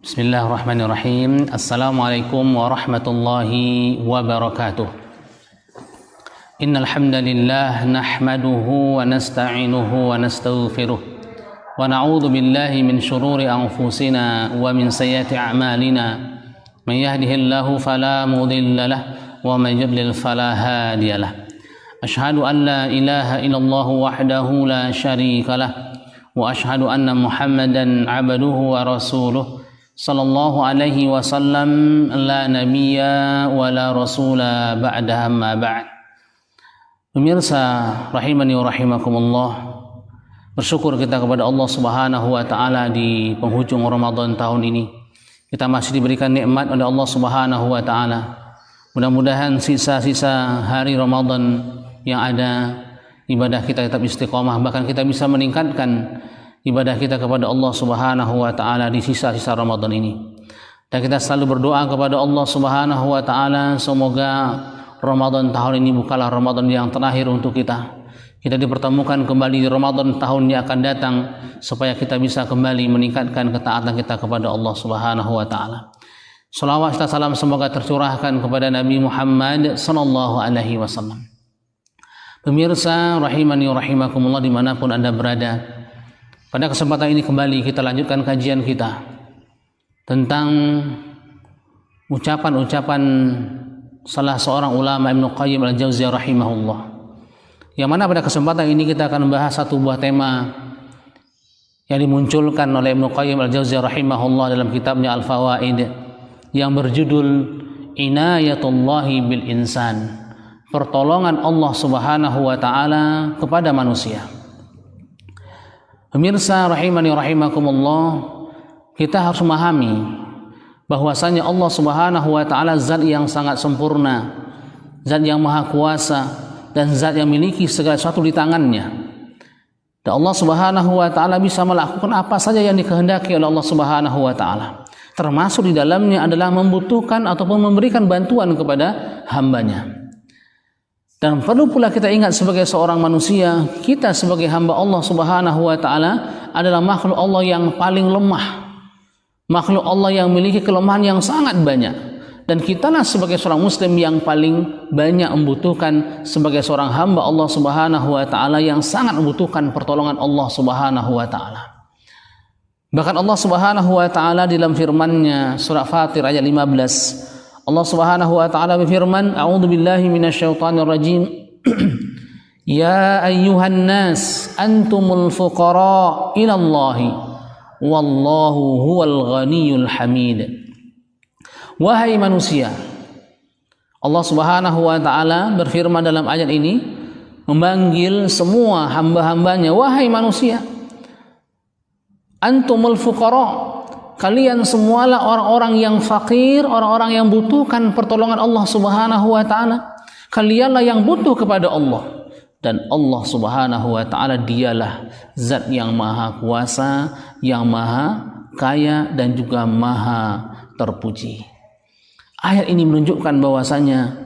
Bismillahirrahmanirrahim. Assalamualaikum warahmatullahi wabarakatuh. Innal hamdalillah nahmaduhu wa nasta'inuhu wa nastaghfiruh wa na'udzu billahi min shururi anfusina wa min sayyiati a'malina. Man yahdihillahu fala mudilla lahu wa man yudlil fala hadiya lahu. Ashhadu an la ilaha illallah wahdahu la syarika lahu wa ashhadu anna Muhammadan 'abduhu wa rasuluh. Sallallahu alaihi wasallam, la nabiyya wa la rasula ba'da amma ba'd. Pemirsa rahimani wa rahimakumullah, bersyukur kita kepada Allah Subhanahu wa taala di penghujung Ramadan tahun ini. Kita masih diberikan nikmat oleh Allah Subhanahu wa taala. Mudah-mudahan sisa-sisa hari Ramadan yang ada, ibadah kita tetap istiqomah, bahkan kita bisa meningkatkan ibadah kita kepada Allah Subhanahu wa taala di sisa-sisa Ramadan ini. Dan kita selalu berdoa kepada Allah Subhanahu wa taala, semoga Ramadan tahun ini bukanlah Ramadan yang terakhir untuk kita. Kita dipertemukan kembali di Ramadan tahun yang akan datang supaya kita bisa kembali meningkatkan ketaatan kita kepada Allah Subhanahu wa taala. Shalawat dan salam semoga tercurahkan kepada Nabi Muhammad sallallahu alaihi wasallam. Pemirsa rahimani wa rahimakumullah dimanapun Anda berada, pada kesempatan ini kembali kita lanjutkan kajian kita tentang ucapan-ucapan salah seorang ulama Ibnu Qayyim al-Jauziyah rahimahullah, yang mana pada kesempatan ini kita akan membahas satu buah tema yang dimunculkan oleh Ibnu Qayyim al-Jauziyah rahimahullah dalam kitabnya Al-Fawaid yang berjudul Inayatullahi bil Insan, pertolongan Allah Subhanahu wa taala kepada manusia. Pemirsa rahimani rahimakumullah, kita harus memahami bahwasanya Allah Subhanahu wa taala zat yang sangat sempurna, zat yang maha kuasa, dan zat yang memiliki segala sesuatu di tangannya. Dan Allah Subhanahu wa taala bisa melakukan apa saja yang dikehendaki oleh Allah Subhanahu wa taala. Termasuk di dalamnya adalah membutuhkan ataupun memberikan bantuan kepada hambanya. Dan perlu pula kita ingat sebagai seorang manusia, kita sebagai hamba Allah Subhanahu wa taala adalah makhluk Allah yang paling lemah. Makhluk Allah yang memiliki kelemahan yang sangat banyak. Dan kitalah sebagai seorang muslim yang paling banyak membutuhkan sebagai seorang hamba Allah Subhanahu wa taala yang sangat membutuhkan pertolongan Allah Subhanahu wa taala. Bahkan Allah Subhanahu wa taala dalam firman-Nya surah Fatir ayat 15, Allah Subhanahu wa taala berfirman, A'udzu billahi minasyaitonir rajim. Ya ayyuhan nas antumul fuqara ila Allahi wallahu huwal ghaniyyul hamid. Wahai manusia, Allah Subhanahu wa taala berfirman dalam ayat ini memanggil semua hamba-hambanya, wahai manusia, antumul fuqara, kalian semualah orang-orang yang fakir, orang-orang yang butuhkan pertolongan Allah Subhanahu wa taala. Kalianlah yang butuh kepada Allah. Dan Allah Subhanahu wa taala dialah zat yang maha kuasa, yang maha kaya, dan juga maha terpuji. Ayat ini menunjukkan bahwasanya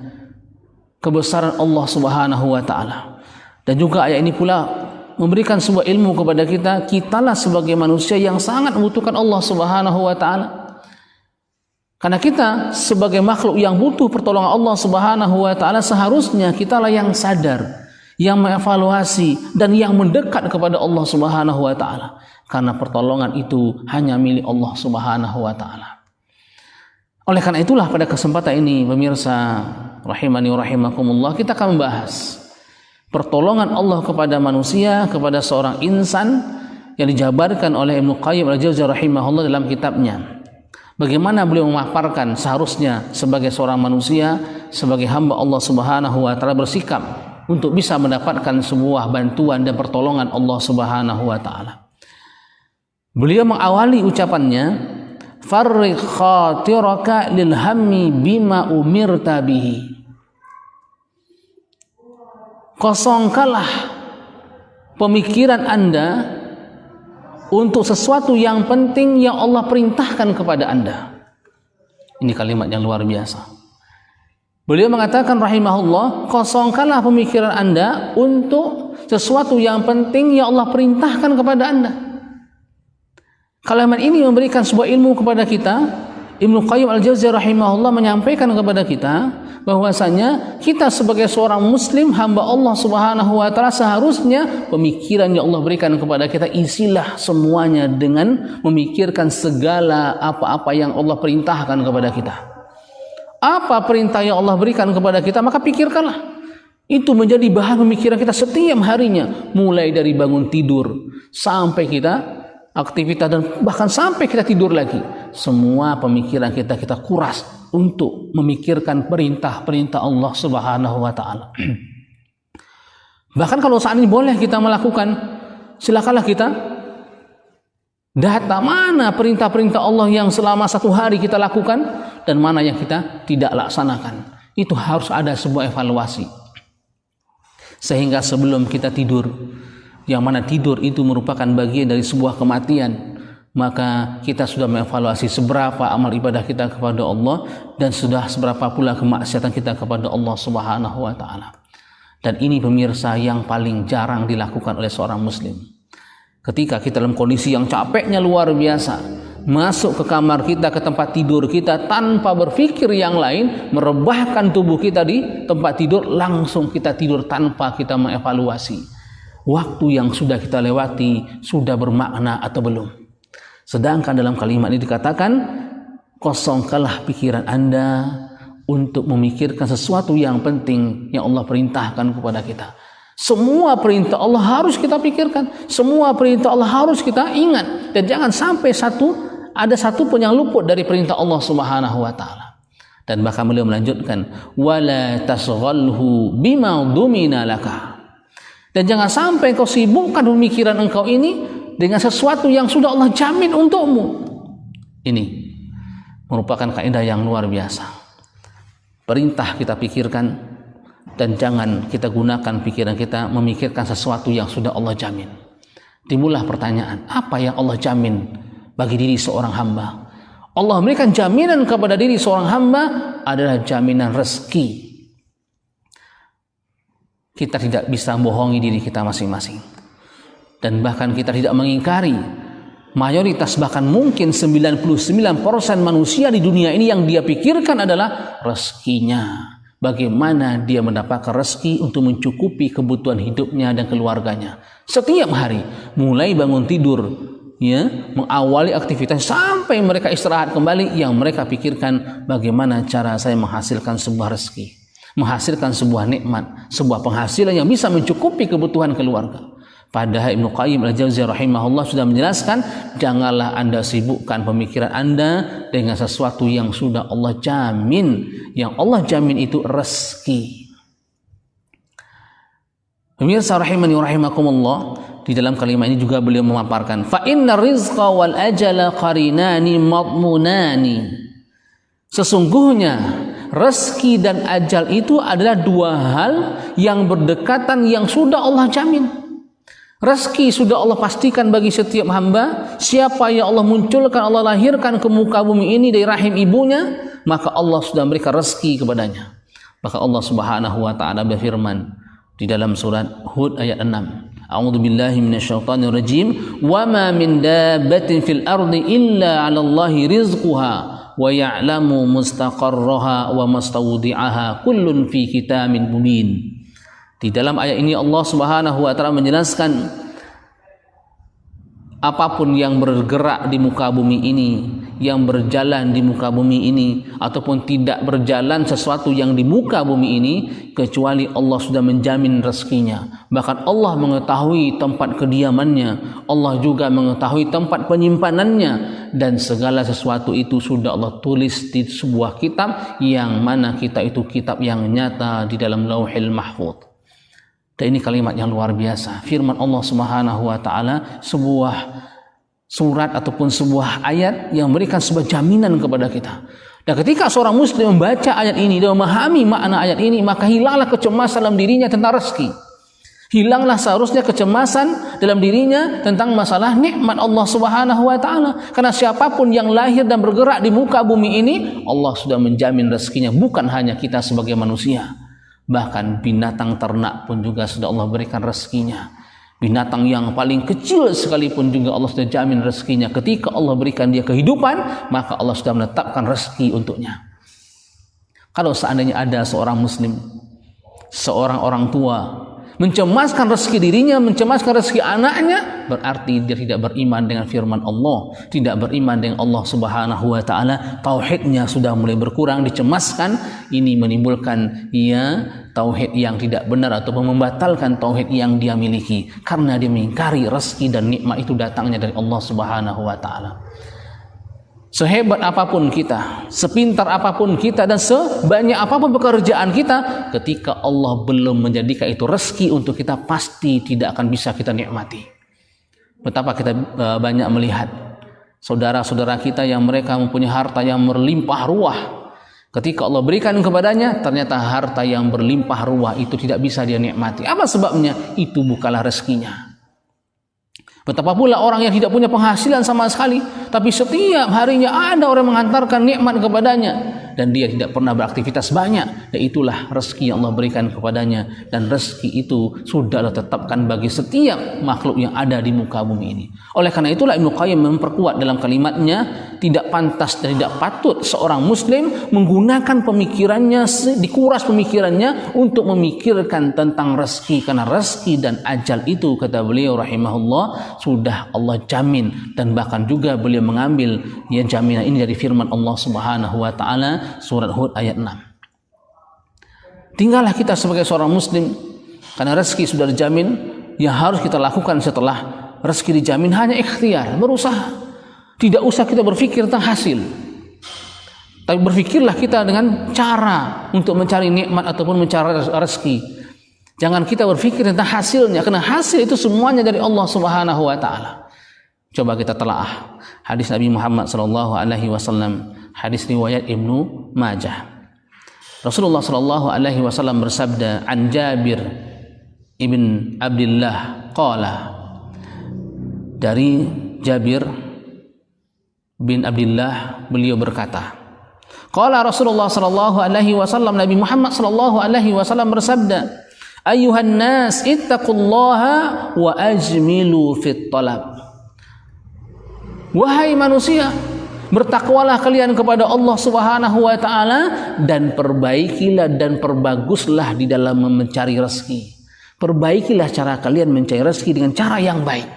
kebesaran Allah Subhanahu wa taala. Dan juga ayat ini pula memberikan sebuah ilmu kepada kita, kitalah sebagai manusia yang sangat membutuhkan Allah Subhanahu wa taala. Karena kita sebagai makhluk yang butuh pertolongan Allah Subhanahu wa taala, seharusnya kitalah yang sadar, yang mengevaluasi, dan yang mendekat kepada Allah Subhanahu wa taala. Karena pertolongan itu hanya milik Allah Subhanahu wa taala. Oleh karena itulah pada kesempatan ini, pemirsa rahimani wa rahimakumullah, kita akan membahas pertolongan Allah kepada manusia, kepada seorang insan yang dijabarkan oleh Ibnu Qayyim al-Jauziyah rahimahullah dalam kitabnya. Bagaimana beliau memaparkan seharusnya sebagai seorang manusia, sebagai hamba Allah Subhanahu wa taala bersikap untuk bisa mendapatkan sebuah bantuan dan pertolongan Allah Subhanahu wa taala. Beliau mengawali ucapannya, farriq khatiraka lil hammi bima umirta bihi. Kosongkanlah pemikiran Anda untuk sesuatu yang penting yang Allah perintahkan kepada Anda. Ini kalimat yang luar biasa. Beliau mengatakan rahimahullah, kosongkanlah pemikiran Anda untuk sesuatu yang penting yang Allah perintahkan kepada Anda. Kalimat ini memberikan sebuah ilmu kepada kita. Ibnu Qayyim al-Jauziyah rahimahullah menyampaikan kepada kita bahwasanya kita sebagai seorang muslim, hamba Allah Subhanahu wa taala, seharusnya pemikiran yang Allah berikan kepada kita isilah semuanya dengan memikirkan segala apa-apa yang Allah perintahkan kepada kita. Apa perintah yang Allah berikan kepada kita, maka pikirkanlah. Itu menjadi bahan pemikiran kita setiap harinya, mulai dari bangun tidur sampai kita aktivitas dan bahkan sampai kita tidur lagi. Semua pemikiran kita kuras untuk memikirkan perintah-perintah Allah Subhanahu wa taala. Bahkan kalau saat ini boleh kita melakukan, silakanlah kita data mana perintah-perintah Allah yang selama satu hari kita lakukan dan mana yang kita tidak laksanakan. Itu harus ada sebuah evaluasi. Sehingga sebelum kita tidur, yang mana tidur itu merupakan bagian dari sebuah kematian, maka kita sudah mengevaluasi seberapa amal ibadah kita kepada Allah dan sudah seberapa pula kemaksiatan kita kepada Allah Subhanahu wa taala. Dan ini pemirsa yang paling jarang dilakukan oleh seorang muslim. Ketika kita dalam kondisi yang capeknya luar biasa, masuk ke kamar kita, ke tempat tidur kita tanpa berpikir yang lain, merebahkan tubuh kita di tempat tidur, langsung kita tidur tanpa kita mengevaluasi waktu yang sudah kita lewati sudah bermakna atau belum. Sedangkan dalam kalimat ini dikatakan, kosongkanlah pikiran Anda untuk memikirkan sesuatu yang penting yang Allah perintahkan kepada kita. Semua perintah Allah harus kita pikirkan, semua perintah Allah harus kita ingat, dan jangan sampai ada satu pun yang luput dari perintah Allah Subhanahu wa taala. Dan bahkan beliau melanjutkan, wala tasghalhu bima dumina laka. Dan jangan sampai kau sibukkan pemikiran engkau ini dengan sesuatu yang sudah Allah jamin untukmu. Ini merupakan kaidah yang luar biasa. Perintah kita pikirkan dan jangan kita gunakan pikiran kita memikirkan sesuatu yang sudah Allah jamin. Timbullah pertanyaan, apa yang Allah jamin bagi diri seorang hamba? Allah memberikan jaminan kepada diri seorang hamba adalah jaminan rezeki. Kita tidak bisa membohongi diri kita masing-masing. Dan bahkan kita tidak mengingkari mayoritas, bahkan mungkin 99% manusia di dunia ini yang dia pikirkan adalah rezekinya. Bagaimana dia mendapatkan rezeki untuk mencukupi kebutuhan hidupnya dan keluarganya. Setiap hari, mulai bangun tidur, mengawali aktivitas sampai mereka istirahat kembali, yang mereka pikirkan bagaimana cara saya menghasilkan sebuah rezeki, menghasilkan sebuah nikmat, sebuah penghasilan yang bisa mencukupi kebutuhan keluarga. Padahal Ibnu Qayyim al-Jauziyah rahimahullah sudah menjelaskan, janganlah Anda sibukkan pemikiran Anda dengan sesuatu yang sudah Allah jamin. Yang Allah jamin itu rezeki. Pemirsa rahimani wa rahimakumullah, di dalam kalimat ini juga beliau memaparkan, fa inna rizqa wal ajala qarinani madmunani. Sesungguhnya rezeki dan ajal itu adalah dua hal yang berdekatan yang sudah Allah jamin. Rezeki sudah Allah pastikan bagi setiap hamba. Siapa yang Allah munculkan, Allah lahirkan ke muka bumi ini dari rahim ibunya, maka Allah sudah memberikan rezeki kepadanya. Maka Allah Subhanahu wa taala berfirman di dalam surat Hud ayat 6, A'udzu billahi minasyaitonir rajim, wa ma min dabbatin fil ardi illa 'alallahi rizquha wa ya'lamu mustaqarraha wa mustawdi'aha kullun fi kitabin mubin. Di dalam ayat ini Allah Subhanahu wa taala menjelaskan, apapun yang bergerak di muka bumi ini, yang berjalan di muka bumi ini, ataupun tidak berjalan sesuatu yang di muka bumi ini, kecuali Allah sudah menjamin rezekinya. Bahkan Allah mengetahui tempat kediamannya, Allah juga mengetahui tempat penyimpanannya, dan segala sesuatu itu sudah Allah tulis di sebuah kitab, yang mana kitab itu kitab yang nyata di dalam Lauhil Mahfuz. Dan ini kalimat yang luar biasa, firman Allah Subhanahu wa taala, sebuah surat ataupun sebuah ayat yang memberikan sebuah jaminan kepada kita. Dan ketika seorang muslim membaca ayat ini dan memahami makna ayat ini, maka hilanglah kecemasan dalam dirinya tentang rezeki. Hilanglah seharusnya kecemasan dalam dirinya tentang masalah nikmat Allah Subhanahu wa taala. Karena siapapun yang lahir dan bergerak di muka bumi ini, Allah sudah menjamin rezekinya, bukan hanya kita sebagai manusia. Bahkan binatang ternak pun juga sudah Allah berikan rezekinya. Binatang yang paling kecil sekalipun juga Allah sudah jamin rezekinya. Ketika Allah berikan dia kehidupan, maka Allah sudah menetapkan rezeki untuknya. Kalau seandainya ada seorang muslim, seorang orang tua mencemaskan rezeki dirinya, mencemaskan rezeki anaknya, berarti dia tidak beriman dengan firman Allah, tidak beriman dengan Allah Subhanahu wa taala. Tauhidnya sudah mulai berkurang, dicemaskan. Ini menimbulkan tauhid yang tidak benar atau membatalkan tauhid yang dia miliki, karena dia mengingkari rezeki dan nikmat itu datangnya dari Allah Subhanahu wa taala. Sehebat apapun kita, sepintar apapun kita, dan sebanyak apapun pekerjaan kita, ketika Allah belum menjadikan itu rezeki untuk kita, pasti tidak akan bisa kita nikmati. Betapa kita banyak melihat saudara-saudara kita yang mereka mempunyai harta yang berlimpah ruah. Ketika Allah berikan kepadanya, ternyata harta yang berlimpah ruah itu tidak bisa dia nikmati. Apa sebabnya? Itu bukanlah rezekinya. Betapa pula orang yang tidak punya penghasilan sama sekali, tapi setiap harinya ada orang menghantarkan nikmat kepadanya, dan dia tidak pernah beraktivitas banyak, dan itulah rezeki yang Allah berikan kepadanya. Dan rezeki itu sudah ditetapkan bagi setiap makhluk yang ada di muka bumi ini. Oleh karena itulah Ibnu Qayyim memperkuat dalam kalimatnya, tidak pantas dan tidak patut seorang muslim menggunakan pemikirannya, dikuras pemikirannya untuk memikirkan tentang rezeki, karena rezeki dan ajal itu, kata beliau rahimahullah, sudah Allah jamin. Dan bahkan juga beliau mengambil jaminan ini dari firman Allah Subhanahu wa taala surat Hud ayat 6. Tinggallah kita sebagai seorang muslim, karena rezeki sudah dijamin. Yang harus kita lakukan setelah rezeki dijamin hanya ikhtiar, berusaha. Tidak usah kita berpikir tentang hasil, tapi berpikirlah kita dengan cara untuk mencari nikmat ataupun mencari rezeki. Jangan kita berpikir tentang hasilnya, karena hasil itu semuanya dari Allah Subhanahu wa taala. Coba kita telaah hadis Nabi Muhammad sallallahu alaihi wasallam, hadis riwayat Ibnu Majah. Rasulullah sallallahu alaihi wasallam bersabda, an Jabir ibn Abdullah qala, dari Jabir bin Abdullah beliau berkata, qala Rasulullah sallallahu alaihi wasallam, Nabi Muhammad sallallahu alaihi wasallam bersabda, ayuhan nas ittaqullaha wa ajmilu fit talab. Wahai manusia, bertakwalah kalian kepada Allah Subhanahu wa taala, dan perbaikilah dan perbaguslah di dalam mencari rezeki. Perbaikilah cara kalian mencari rezeki dengan cara yang baik.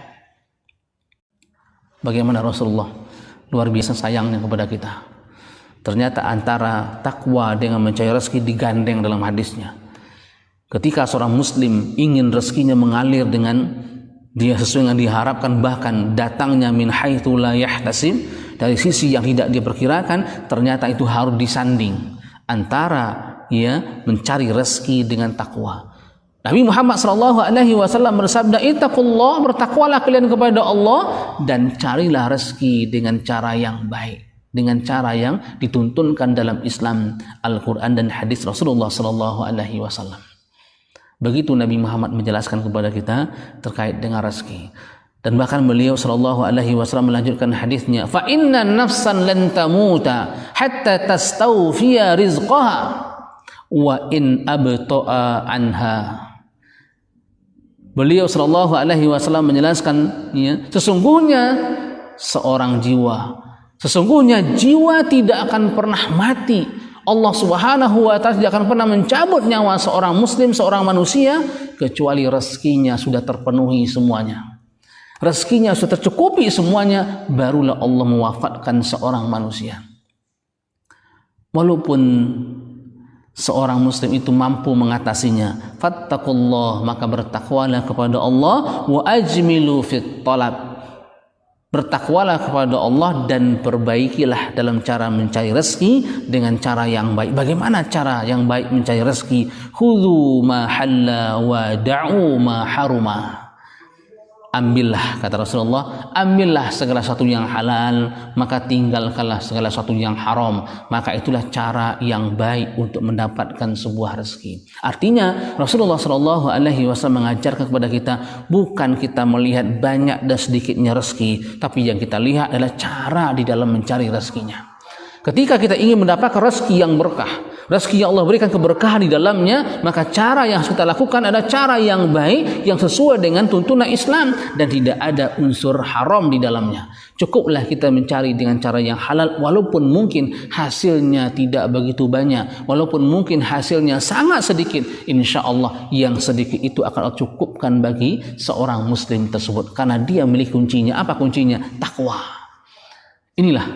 Bagaimana Rasulullah luar biasa sayangnya kepada kita. Ternyata antara takwa dengan mencari rezeki digandeng dalam hadisnya. Ketika seorang muslim ingin rezekinya mengalir dengan dia sesuai yang diharapkan, bahkan datangnya min haitsu la yahtasib, dari sisi yang tidak dia perkirakan, ternyata itu harus disanding antara mencari rezeki dengan takwa. Nabi Muhammad sallallahu alaihi wasallam bersabda, ittaqullah, bertakwalah kalian kepada Allah, dan carilah rezeki dengan cara yang baik, dengan cara yang dituntunkan dalam Islam, Al-Quran dan hadis Rasulullah sallallahu alaihi wasallam. Begitu Nabi Muhammad menjelaskan kepada kita terkait dengan rezeki. Dan bahkan beliau sallallahu alaihi wasallam melanjutkan hadisnya, fa inna nafsan lan tamuta hatta tastawfiya rizqaha wa in abta'a anha. Beliau sallallahu alaihi wasallam menjelaskan, sesungguhnya jiwa tidak akan pernah mati. Allah Subhanahu wa taala tidak akan pernah mencabut nyawa seorang muslim, seorang manusia, kecuali rezekinya sudah terpenuhi semuanya. Rezekinya sudah tercukupi semuanya, barulah Allah mewafatkan seorang manusia. Walaupun seorang muslim itu mampu mengatasinya, fattaqullah, maka bertakwalah kepada Allah, wa ajmilu fit talab, bertakwalah kepada Allah dan perbaikilah dalam cara mencari rezeki dengan cara yang baik. Bagaimana cara yang baik mencari rezeki? Khudhu ma halla wa da'u ma haruma. Ambillah, kata Rasulullah, ambillah segala sesuatu yang halal, maka tinggalkanlah segala sesuatu yang haram. Maka itulah cara yang baik untuk mendapatkan sebuah rezeki. Artinya Rasulullah SAW mengajarkan kepada kita, bukan kita melihat banyak dan sedikitnya rezeki, tapi yang kita lihat adalah cara di dalam mencari rezekinya. Ketika kita ingin mendapatkan rezeki yang berkah, rezeki yang Allah berikan keberkahan di dalamnya, maka cara yang kita lakukan adalah cara yang baik, yang sesuai dengan tuntunan Islam dan tidak ada unsur haram di dalamnya. Cukuplah kita mencari dengan cara yang halal, walaupun mungkin hasilnya tidak begitu banyak, walaupun mungkin hasilnya sangat sedikit, insya Allah yang sedikit itu akan cukupkan bagi seorang muslim tersebut, karena dia memiliki kuncinya. Apa kuncinya? Takwa. Inilah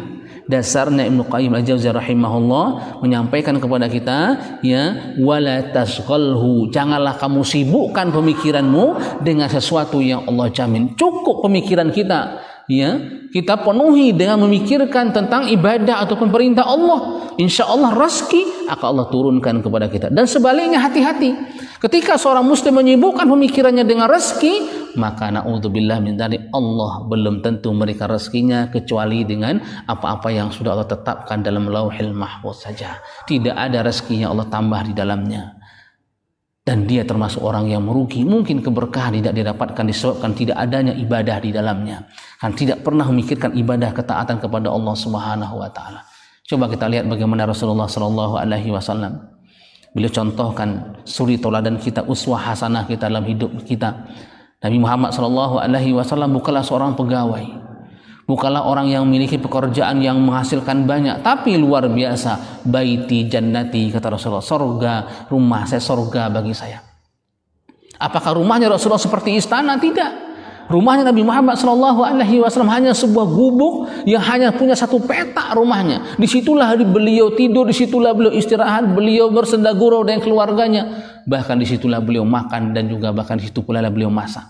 dasarnya Ibnu Qayyim al-Jauziyah rahimahullah menyampaikan kepada kita, ya, wala tasghalhu, janganlah kamu sibukkan pemikiranmu dengan sesuatu yang Allah jamin. Cukup pemikiran kita, ya, kita penuhi dengan memikirkan tentang ibadah ataupun perintah Allah. Insya Allah rezeki akan Allah turunkan kepada kita. Dan sebaliknya, hati-hati ketika seorang muslim menyibukkan pemikirannya dengan rezeki, maka na'udzubillah min dzalik, Allah belum tentu memberikan rezekinya kecuali dengan apa-apa yang sudah Allah tetapkan dalam Lauhil Mahfuz saja. Tidak ada rezeki yang Allah tambah di dalamnya. Dan dia termasuk orang yang merugi. Mungkin keberkahan tidak didapatkan disebabkan tidak adanya ibadah di dalamnya, kan tidak pernah memikirkan ibadah ketaatan kepada Allah Subhanahu wa taala. Coba kita lihat bagaimana Rasulullah sallallahu alaihi wasallam. Beliau contohkan suri tauladan kita, uswah hasanah kita dalam hidup kita. Nabi Muhammad sallallahu alaihi wasallam bukanlah seorang pegawai, bukanlah orang yang memiliki pekerjaan yang menghasilkan banyak, tapi luar biasa. Baiti jannati, kata Rasulullah, sorga, rumah saya sorga bagi saya. Apakah rumahnya Rasulullah seperti istana? Tidak. Rumahnya Nabi Muhammad sallallahu alaihi wasallam hanya sebuah gubuk yang hanya punya satu petak rumahnya. Disitulah beliau tidur, disitulah beliau istirahat, beliau bersenda gurau dengan keluarganya. Bahkan disitulah beliau makan dan juga bahkan disitu pula beliau masak.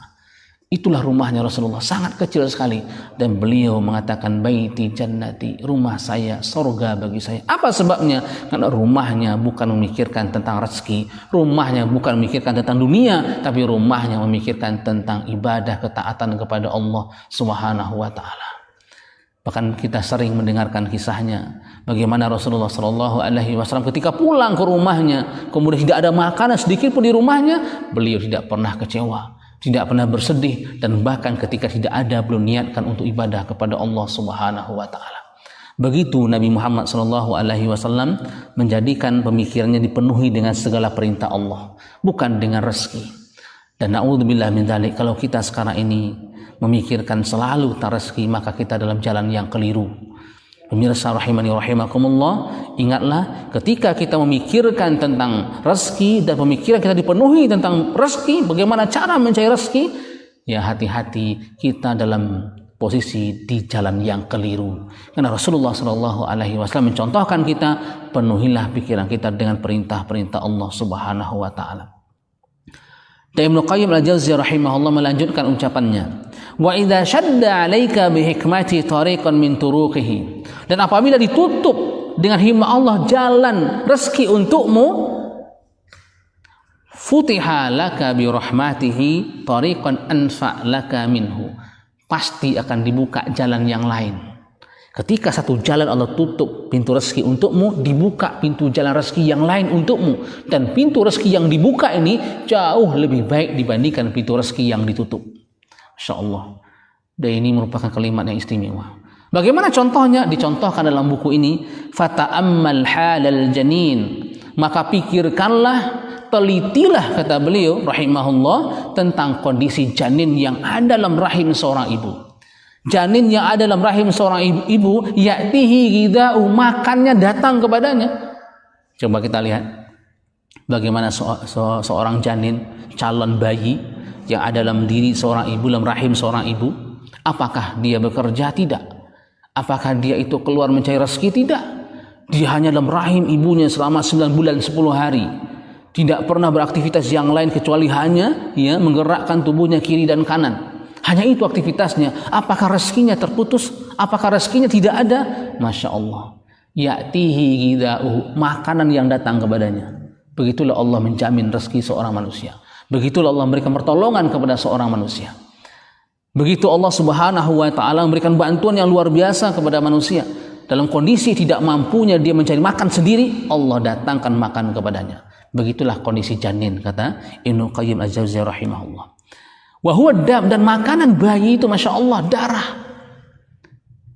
Itulah rumahnya Rasulullah, sangat kecil sekali. Dan beliau mengatakan baiti jannati, rumah saya, sorga bagi saya. Apa sebabnya? Karena rumahnya bukan memikirkan tentang rezeki, rumahnya bukan memikirkan tentang dunia, tapi rumahnya memikirkan tentang ibadah ketaatan kepada Allah Subhanahu wa taala. Bahkan kita sering mendengarkan kisahnya, bagaimana Rasulullah Shallallahu alaihi wasallam ketika pulang ke rumahnya, kemudian tidak ada makanan sedikit pun di rumahnya, beliau tidak pernah kecewa, tidak pernah bersedih, dan bahkan ketika tidak ada belum niatkan untuk ibadah kepada Allah Subhanahu wa taala. Begitu Nabi Muhammad sallallahu alaihi wasallam menjadikan pemikirannya dipenuhi dengan segala perintah Allah, bukan dengan rezeki. Dan na'udzubillah min dzalik, kalau kita sekarang ini memikirkan selalu tentang rezeki, maka kita dalam jalan yang keliru. Pemirsa rahimani rahimakumullah, ingatlah ketika kita memikirkan tentang rezeki dan pemikiran kita dipenuhi tentang rezeki, bagaimana cara mencari rezeki, ya hati-hati kita dalam posisi di jalan yang keliru. Karena Rasulullah Shallallahu alaihi wasallam mencontohkan kita, penuhilah pikiran kita dengan perintah-perintah Allah Subhanahu wa taala. Dan Ibnu Qayyim al-Jauziyah rahimahullah melanjutkan ucapannya, wa idza shadda 'alaika bi hikmati tariqan min turuqihi, dan apabila ditutup dengan hikmah Allah jalan rezeki untukmu, futiha laka bi rahmatihi tariqan anfa laka minhu, pasti akan dibuka jalan yang lain. Ketika satu jalan Allah tutup pintu rezeki untukmu, dibuka pintu jalan rezeki yang lain untukmu. Dan pintu rezeki yang dibuka ini jauh lebih baik dibandingkan pintu rezeki yang ditutup. Masya Allah. Dan ini merupakan kalimat yang istimewa. Bagaimana contohnya? Dicontohkan dalam buku ini. Fata'ammal halal janin. Maka pikirkanlah, telitilah, kata beliau rahimahullah, tentang kondisi janin yang ada dalam rahim seorang ibu. Janin yang ada dalam rahim seorang ibu, ya'tihi ghidha'u, makannya datang kepadanya. Coba kita lihat bagaimana seorang janin, calon bayi yang ada dalam diri seorang ibu, dalam rahim seorang ibu. Apakah dia bekerja? Tidak. Apakah dia itu keluar mencari rezeki? Tidak. Dia hanya dalam rahim ibunya selama 9 bulan 10 hari. Tidak pernah beraktivitas yang lain kecuali hanya menggerakkan tubuhnya kiri dan kanan. Hanya itu aktivitasnya. Apakah rezekinya terputus? Apakah rezekinya tidak ada? Masya Allah. Ya'tihi ghidha'uhu, makanan yang datang kepadanya. Begitulah Allah menjamin rezeki seorang manusia. Begitulah Allah memberikan pertolongan kepada seorang manusia. Begitu Allah Subhanahu wa taala memberikan bantuan yang luar biasa kepada manusia. Dalam kondisi tidak mampunya dia mencari makan sendiri, Allah datangkan makan kepadanya. Begitulah kondisi janin, kata Ibnu Qayyim al-Jauziyah rahimahullah. Wahuwa dam, dan makanan bayi itu Masya Allah darah.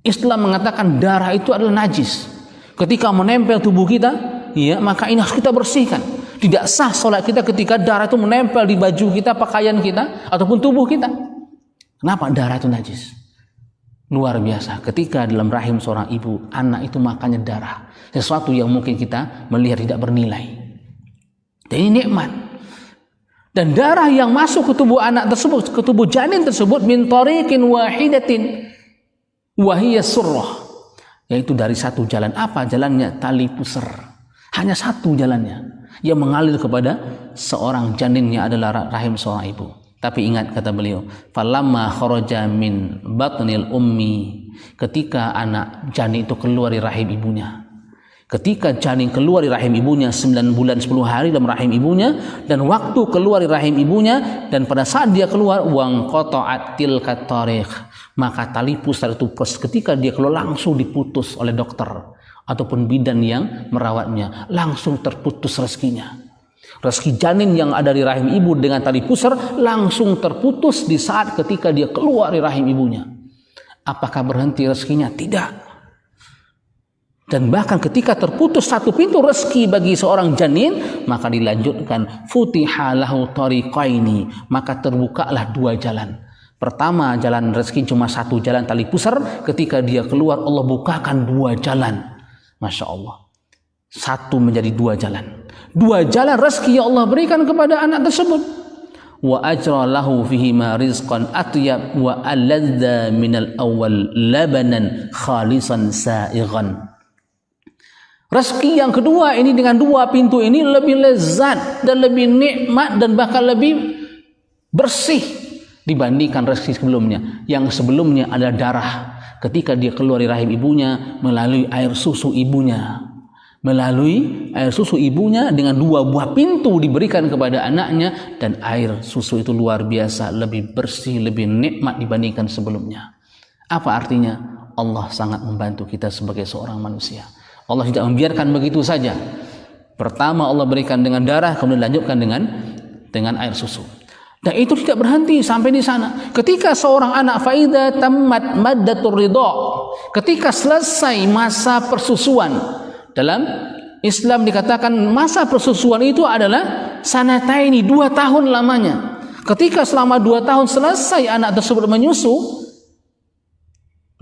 Islam mengatakan darah itu adalah najis. Ketika menempel tubuh kita, ya, maka ini harus kita bersihkan. Tidak sah sholat kita ketika darah itu menempel di baju kita, pakaian kita, ataupun tubuh kita. Kenapa? Darah itu najis. Luar biasa. Ketika dalam rahim seorang ibu, anak itu makannya darah. Sesuatu yang mungkin kita melihat tidak bernilai. Dan ini nikmat. Dan darah yang masuk ke tubuh anak tersebut, ke tubuh janin tersebut, min tariqin wahidatin wahiyya surrah, yaitu dari satu jalan. Apa jalannya? Tali pusar. Hanya satu jalannya yang mengalir kepada seorang janin yang adalah rahim seorang ibu. Tapi ingat, kata beliau, falamma kharaja min batnil ummi, ketika anak janin itu keluar dari rahim ibunya. Ketika janin keluar dari rahim ibunya 9 bulan 10 hari dalam rahim ibunya, dan waktu keluar dari rahim ibunya, dan pada saat dia keluar, wang qata'at tilka tariq, maka tali pusar itu ketika dia keluar langsung diputus oleh dokter ataupun bidan yang merawatnya, langsung terputus rezekinya. Rezeki janin yang ada di rahim ibu dengan tali pusar langsung terputus di saat ketika dia keluar dari rahim ibunya. Apakah berhenti rezekinya? Tidak. Dan bahkan ketika terputus satu pintu rezeki bagi seorang janin, maka dilanjutkan futiha lahu tariqaini, maka terbukalah dua jalan. Pertama, jalan rezeki cuma satu jalan tali pusar. Ketika dia keluar, Allah bukakan dua jalan. Masya Allah. Satu menjadi dua jalan. Dua jalan rezeki yang Allah berikan kepada anak tersebut. Wa ajra lahu fihi ma rizqan atyab wa aladza minal awal labanan khalisan saighan. Rezeki yang kedua ini dengan dua pintu ini lebih lezat dan lebih nikmat dan bahkan lebih bersih dibandingkan rezeki sebelumnya. Yang sebelumnya adalah darah. Ketika dia keluar dari rahim ibunya melalui air susu ibunya. Melalui air susu ibunya dengan dua buah pintu diberikan kepada anaknya, dan air susu itu luar biasa lebih bersih, lebih nikmat dibandingkan sebelumnya. Apa artinya? Allah sangat membantu kita sebagai seorang manusia. Allah tidak membiarkan begitu saja. Pertama Allah berikan dengan darah, kemudian lanjutkan dengan air susu. Dan itu tidak berhenti sampai di sana. Ketika seorang anak faida tammat maddatur ridha, ketika selesai masa persusuan, dalam Islam dikatakan masa persusuan itu adalah sanataini, 2 tahun lamanya. Ketika selama 2 tahun selesai anak tersebut menyusu,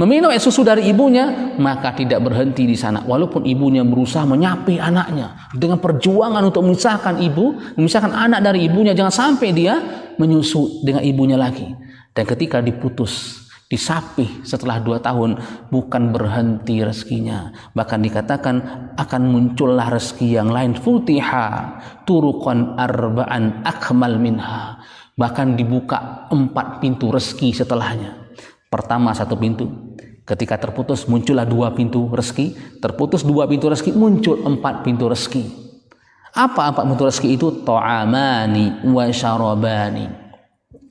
meminum susu dari ibunya, maka tidak berhenti di sana. Walaupun ibunya berusaha menyapi anaknya dengan perjuangan untuk memisahkan anak dari ibunya, jangan sampai dia menyusu dengan ibunya lagi. Dan ketika diputus, disapih setelah 2 tahun, bukan berhenti rezekinya, bahkan dikatakan akan muncullah rezeki yang lain. Futiha turuqan arba'an akmal minha, bahkan dibuka 4 pintu rezeki setelahnya. Pertama 1 pintu, ketika terputus muncullah 2 pintu rezeki, terputus 2 pintu rezeki, muncul 4 pintu rezeki. Apa 4 pintu rezeki itu? Ta'amani wa syarabani,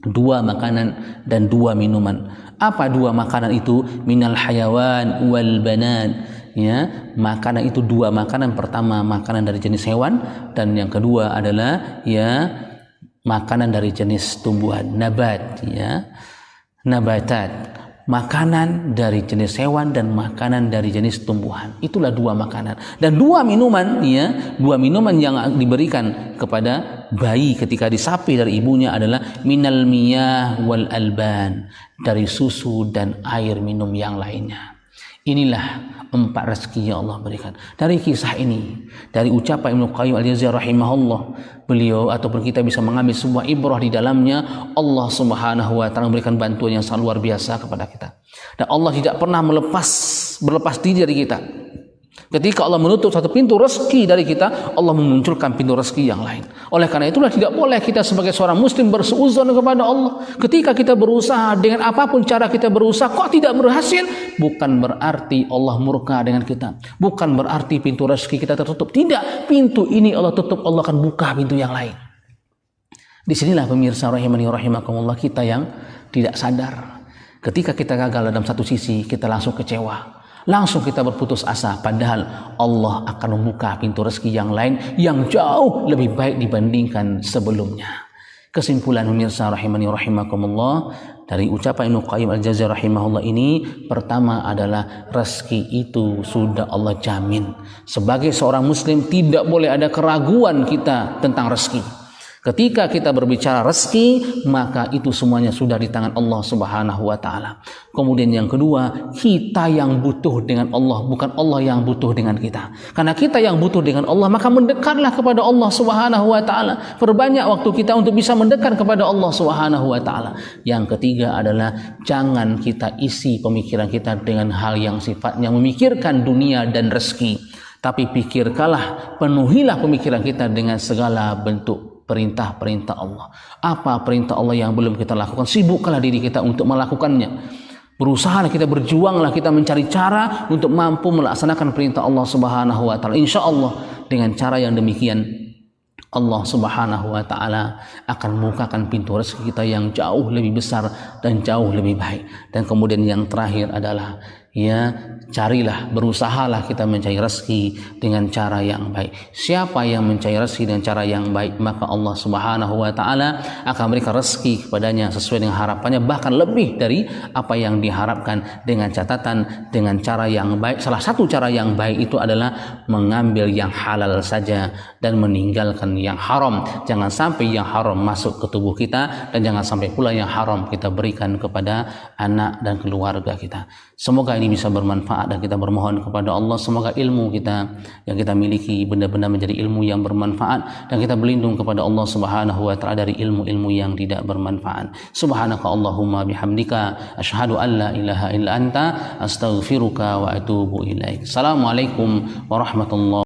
2 makanan dan 2 minuman. Apa 2 makanan itu? Minal hayawan wal banan, ya, makanan itu 2 makanan. Pertama makanan dari jenis hewan, dan yang kedua adalah ya makanan dari jenis tumbuhan, nabat, ya, nabatat. Makanan dari jenis hewan dan makanan dari jenis tumbuhan. Itulah 2 makanan. Dan 2 minuman, ya, 2 minuman yang diberikan kepada bayi ketika disapi dari ibunya adalah minal miyah wal alban, dari susu dan air minum yang lainnya. Inilah 4 rezeki yang Allah berikan. Dari kisah ini, dari ucapan Ibnu Qayyim al-Jauziyah rahimahullah, beliau ataupun kita bisa mengambil sebuah ibrah di dalamnya. Allah Subhanahu wa taala memberikan bantuan yang sangat luar biasa kepada kita. Dan Allah tidak pernah berlepas diri dari kita. Ketika Allah menutup satu pintu rezeki dari kita, Allah memunculkan pintu rezeki yang lain. Oleh karena itulah tidak boleh kita sebagai seorang muslim bersuudzon kepada Allah. Ketika kita berusaha dengan apapun cara kita berusaha kok tidak berhasil, bukan berarti Allah murka dengan kita. Bukan berarti pintu rezeki kita tertutup. Tidak, pintu ini Allah tutup, Allah akan buka pintu yang lain. Disinilah pemirsa rahimani rahimakumullah, kita yang tidak sadar. Ketika kita gagal dalam satu sisi, kita langsung kecewa. Langsung kita berputus asa, padahal Allah akan membuka pintu rezeki yang lain yang jauh lebih baik dibandingkan sebelumnya. Kesimpulan pemirsa rahimani rahimakumullah, dari ucapan Ibnu Qayyim al-Jauziyah rahimahullah ini, pertama adalah rezeki itu sudah Allah jamin. Sebagai seorang muslim tidak boleh ada keraguan kita tentang rezeki. Ketika kita berbicara rezeki, maka itu semuanya sudah di tangan Allah Subhanahu wa taala. Kemudian yang kedua, kita yang butuh dengan Allah, bukan Allah yang butuh dengan kita. Karena kita yang butuh dengan Allah, maka mendekatlah kepada Allah Subhanahu wa taala. Perbanyak waktu kita untuk bisa mendekat kepada Allah Subhanahu wa taala. Yang ketiga adalah jangan kita isi pemikiran kita dengan hal yang sifatnya memikirkan dunia dan rezeki. Tapi pikirkanlah, penuhilah pemikiran kita dengan segala bentuk perintah-perintah Allah. Apa perintah Allah yang belum kita lakukan? Sibuklah diri kita untuk melakukannya. Berusahalah kita, berjuanglah kita mencari cara untuk mampu melaksanakan perintah Allah Subhanahu wa taala. Insya Allah dengan cara yang demikian Allah Subhanahu wa taala akan membukakan pintu rezeki kita yang jauh lebih besar dan jauh lebih baik. Dan kemudian yang terakhir adalah carilah, berusahalah kita mencari rezeki dengan cara yang baik. Siapa yang mencari rezeki dengan cara yang baik, maka Allah Subhanahu wa taala akan memberikan rezeki kepadanya sesuai dengan harapannya, bahkan lebih dari apa yang diharapkan, dengan catatan dengan cara yang baik. Salah satu cara yang baik itu adalah mengambil yang halal saja dan meninggalkan yang haram. Jangan sampai yang haram masuk ke tubuh kita, dan jangan sampai pula yang haram kita berikan kepada anak dan keluarga kita. Semoga ini bisa bermanfaat, dan kita bermohon kepada Allah semoga ilmu kita yang kita miliki benar-benar menjadi ilmu yang bermanfaat, dan kita berlindung kepada Allah Subhanahu wa taala dari ilmu-ilmu yang tidak bermanfaat. Subhanaka Allahumma bihamdika asyhadu an la ilaha illa anta astaghfiruka wa atubu ilaik. Assalamualaikum warahmatullahi